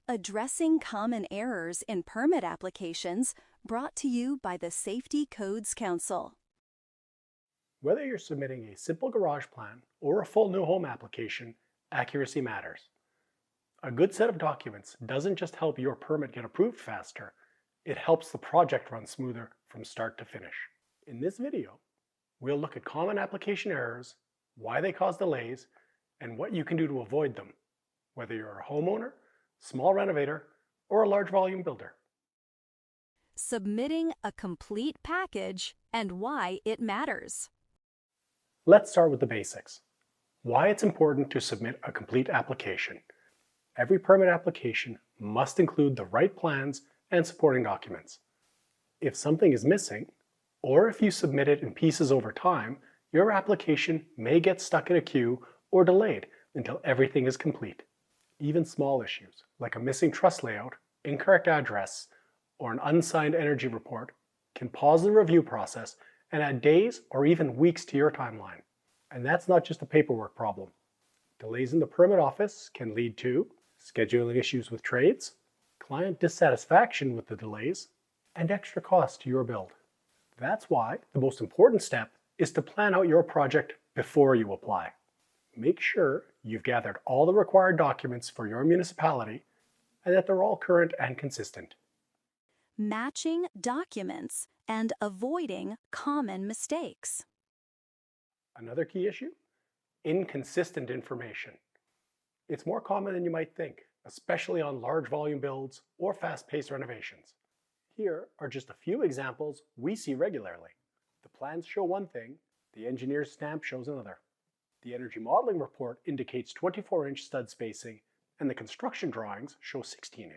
Addressing common errors in permit applications, brought to you by the Safety Codes Council. Whether you're submitting a simple garage plan or a full new home application, accuracy matters. A good set of documents doesn't just help your permit get approved faster, it helps the project run smoother from start to finish. In this video, we'll look at common application errors, why they cause delays, and what you can do to avoid them, whether you're a homeowner, small renovator, or a large volume builder. Submitting a complete package and why it matters. Let's start with the basics. Why it's important to submit a complete application. Every permit application must include the right plans and supporting documents. If something is missing, or if you submit it in pieces over time, your application may get stuck in a queue or delayed until everything is complete. Even small issues, like a missing truss layout, incorrect address, or an unsigned energy report, can pause the review process and add days or even weeks to your timeline. And that's not just a paperwork problem. Delays in the permit office can lead to scheduling issues with trades, client dissatisfaction with the delays, and extra costs to your build. That's why the most important step is to plan out your project before you apply. Make sure you've gathered all the required documents for your municipality and that they're all current and consistent. Matching documents and avoiding common mistakes. Another key issue? Inconsistent information. It's more common than you might think, especially on large volume builds or fast-paced renovations. Here are just a few examples we see regularly. The plans show one thing, the engineer's stamp shows another. The energy modeling report indicates 24-inch stud spacing, and the construction drawings show 16-inch.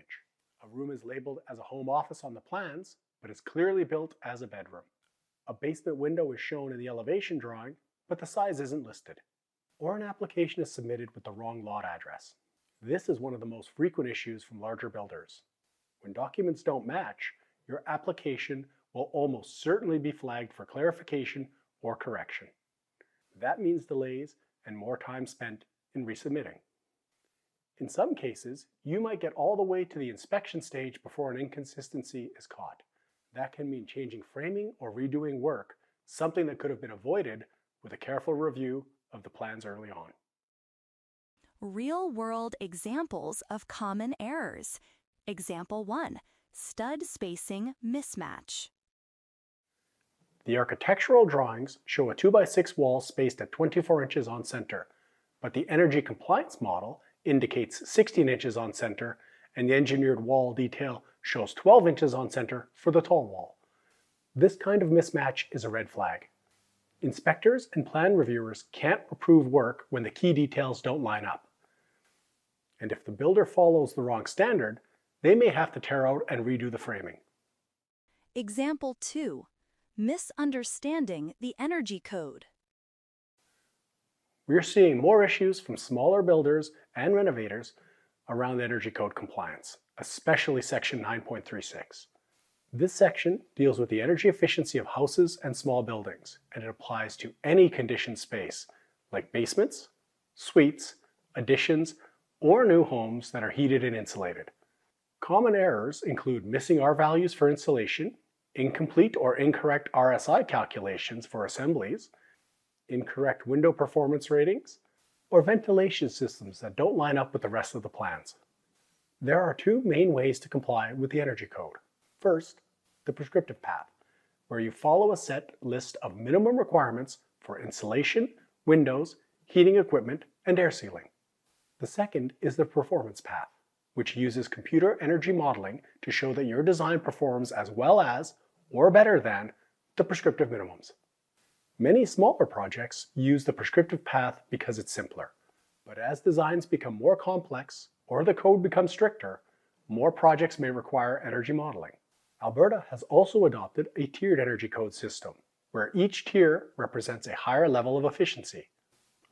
A room is labeled as a home office on the plans, but is clearly built as a bedroom. A basement window is shown in the elevation drawing, but the size isn't listed. Or an application is submitted with the wrong lot address. This is one of the most frequent issues from larger builders. When documents don't match, your application will almost certainly be flagged for clarification or correction. That means delays and more time spent in resubmitting. In some cases, you might get all the way to the inspection stage before an inconsistency is caught. That can mean changing framing or redoing work, something that could have been avoided with a careful review of the plans early on. Real-world examples of common errors. Example 1. Stud spacing mismatch. The architectural drawings show a 2x6 wall spaced at 24 inches on center, but the energy compliance model indicates 16 inches on center, and the engineered wall detail shows 12 inches on center for the tall wall. This kind of mismatch is a red flag. Inspectors and plan reviewers can't approve work when the key details don't line up. And if the builder follows the wrong standard, they may have to tear out and redo the framing. Example 2. Misunderstanding the energy code. We're seeing more issues from smaller builders and renovators around energy code compliance, especially section 9.36. This section deals with the energy efficiency of houses and small buildings, and it applies to any conditioned space, like basements, suites, additions, or new homes that are heated and insulated. Common errors include missing R values for insulation, incomplete or incorrect RSI calculations for assemblies, incorrect window performance ratings, or ventilation systems that don't line up with the rest of the plans. There are two main ways to comply with the energy code. First, the prescriptive path, where you follow a set list of minimum requirements for insulation, windows, heating equipment, and air sealing. The second is the performance path, which uses computer energy modeling to show that your design performs as well as, or better than, the prescriptive minimums. Many smaller projects use the prescriptive path because it's simpler. But as designs become more complex or the code becomes stricter, more projects may require energy modeling. Alberta has also adopted a tiered energy code system, where each tier represents a higher level of efficiency.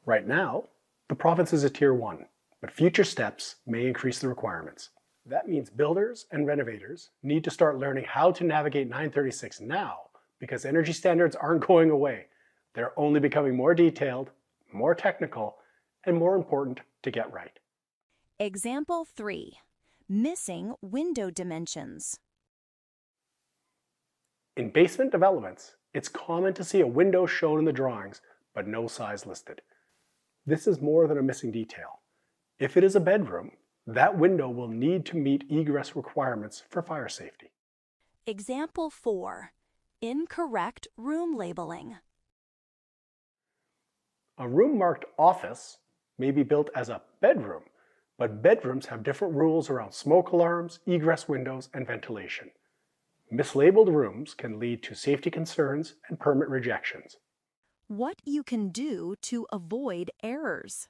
Right now, the province is a Tier 1, but future steps may increase the requirements. That means builders and renovators need to start learning how to navigate 936 now, because energy standards aren't going away. They're only becoming more detailed, more technical, and more important to get right. Example 3. Missing window dimensions. In basement developments, it's common to see a window shown in the drawings, but no size listed. This is more than a missing detail. If it is a bedroom, that window will need to meet egress requirements for fire safety. Example 4. Incorrect room labeling. A room marked office may be built as a bedroom, but bedrooms have different rules around smoke alarms, egress windows, and ventilation. Mislabeled rooms can lead to safety concerns and permit rejections. What you can do to avoid errors.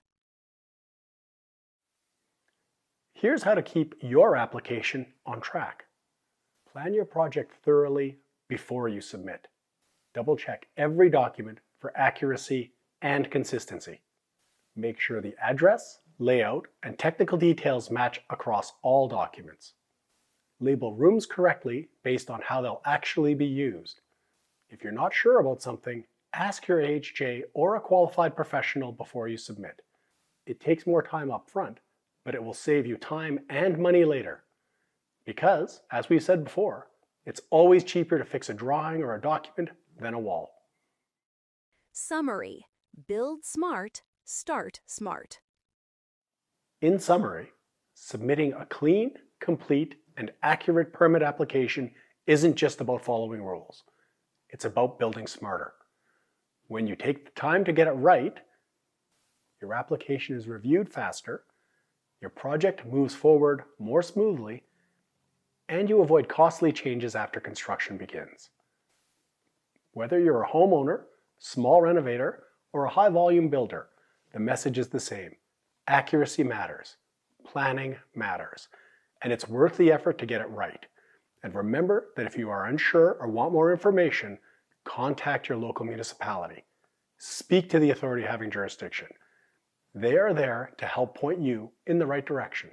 Here's how to keep your application on track. Plan your project thoroughly before you submit. Double-check every document for accuracy and consistency. Make sure the address, layout, and technical details match across all documents. Label rooms correctly based on how they'll actually be used. If you're not sure about something, ask your AHJ or a qualified professional before you submit. It takes more time up front, but it will save you time and money later. Because, as we said before, it's always cheaper to fix a drawing or a document than a wall. Summary. Build smart, start smart. In summary, submitting a clean, complete, and accurate permit application isn't just about following rules. It's about building smarter. When you take the time to get it right, your application is reviewed faster, your project moves forward more smoothly, and you avoid costly changes after construction begins. Whether you're a homeowner, small renovator, or a high-volume builder, the message is the same. Accuracy matters. Planning matters. And it's worth the effort to get it right. And remember that if you are unsure or want more information, contact your local municipality. Speak to the authority having jurisdiction. They are there to help point you in the right direction.